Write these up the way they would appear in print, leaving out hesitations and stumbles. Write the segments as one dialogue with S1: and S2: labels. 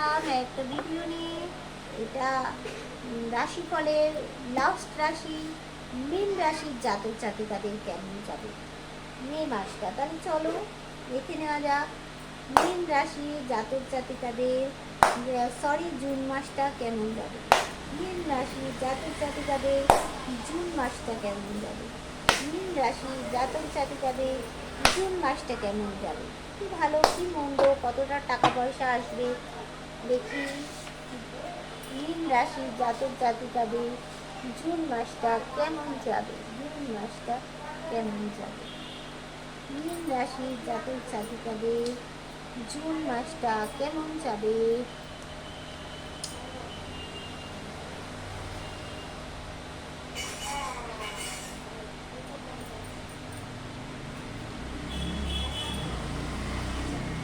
S1: এলাম একটা ভিডিও নিয়ে। এটা রাশিফলের লাস্ট রাশি মীন রাশির জাতক জাতিকাদের কেমন যাবে মে মাসটা। তাহলে চলো দেখে নেওয়া যাক মীন রাশি জাতক জাতিকাদের জুন মাসটা কেমন যাবে। মীন রাশি জাতক জাতিকাদের জুন মাসটা কেমন যাবে। মীন রাশি জাতক জাতিকাদের জুন মাসটা কেমন যাবে, কি ভালো কি মন্দ, কতটা টাকা পয়সা আসবে দেখি। মীন রাশি জাতক জাতিকাদের জুন মাসটা কেমন যাবে। জুন মাসটা কেমন যাবে। মীন রাশি জাতক জাতিকাদের জুন মাসটা কেমন যাবে।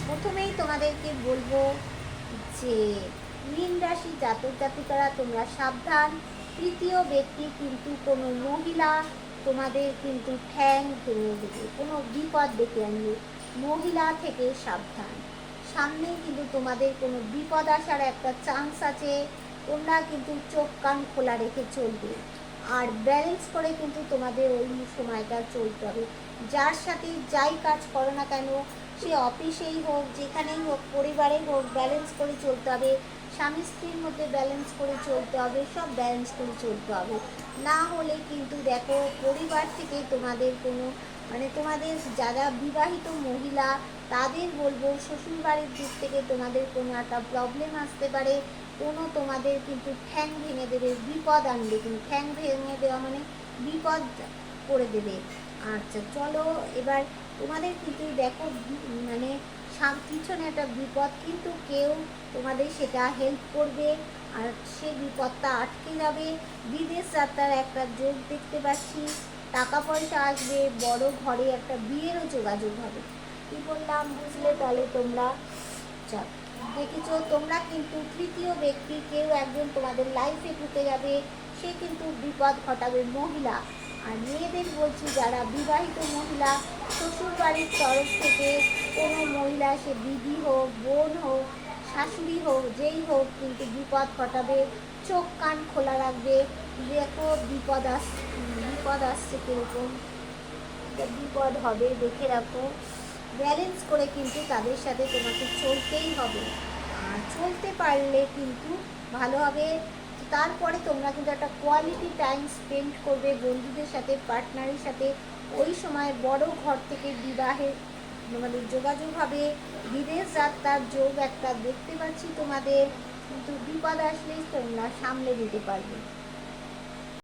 S1: প্রথমেই তোমাদেরকে বলবো যে মীন রাশি জাতক জাতিকারা তোমরা সাবধান। তৃতীয় ব্যক্তি কিন্তু কোনো মহিলা তোমাদের কিন্তু ঠ্যাং ভেঙে দেবে, কোনো বিপদ ডেকে আনবে। মহিলা থেকে সাবধান। সামনেই কিন্তু তোমাদের কোনো বিপদ আসার একটা চান্স আছে। তোমরা কিন্তু চোখ কান খোলা রেখে চলবে আর ব্যালেন্স করে কিন্তু তোমাদের ওই সময়টা চলতে হবে। যার সাথে যাই কাজ করো না কেন, সে অফিসেই হোক যেখানেই হোক পরিবারেই হোক, ব্যালেন্স করে চলতে হবে। স্বামী স্ত্রীর মধ্যে ব্যালেন্স করে চলতে হবে, সব ব্যালেন্স করে চলতে হবে। না হলে কিন্তু দেখো পরিবার থেকে তোমাদের কোনো তোমাদের যারা বিবাহিত মহিলা তাদের বলবো শ্বশুরবাড়ির দিক থেকে তোমাদের কোনো একটা প্রবলেম আসতে পারে। কোনো তোমাদের কিন্তু ঠ্যাং ভেঙে দেবে, বিপদ আনবে। কিন্তু ঠ্যাং ভেঙে দেওয়া মানে বিপদ করে দেবে। আচ্ছা চলো এবার তোমাদের কিন্তু দেখো পিছনে একটা বিপদ, কিন্তু কেউ তোমাদের সেটা হেল্প করবে আর সে বিপদটা আটকে যাবে। বিদেশ যাত্রার একটা যোগ দেখতে পাচ্ছি, টাকা পয়সা আসবে, বড় ঘরে একটা বিয়েরও যোগাযোগ হবে। কি বললাম বুঝলে? তাহলে তোমরা দেখেছো তোমরা কিন্তু তৃতীয় ব্যক্তি কেউ একজন তোমাদের লাইফে ঢুকে যাবে, সে কিন্তু বিপদ ঘটাবে মহিলা। আর মেয়েদের বলছি যারা বিবাহিত মহিলা, শ্বশুর বাড়ির তরফ থেকে কোনো মহিলা, সে দিদি হোক, বোন হোক, শাশুড়ি হোক, যেই হোক কিন্তু বিপদ ঘটাবে। চোখ কান খোলা রাখবে। দেখো বিপদ আসছে কীরকম বিপদ হবে, দেখে রাখো। ব্যালেন্স করে কিন্তু তাদের সাথে তোমাকে চলতেই হবে। আর চলতে পারলে কিন্তু ভালো হবে। তারপরে তোমরা কিন্তু একটা কোয়ালিটি টাইম স্পেন্ড করবে বন্ধুদের সাথে, পার্টনারের সাথে। ওই সময় বড় ঘর থেকে বিবাহের যোগাযোগ হবে। বিদেশ যাত্রার যোগ একটা দেখতে পাচ্ছি তোমাদের, কিন্তু বিপদ আসলেই তোমরা সামলে দিতে পারবে।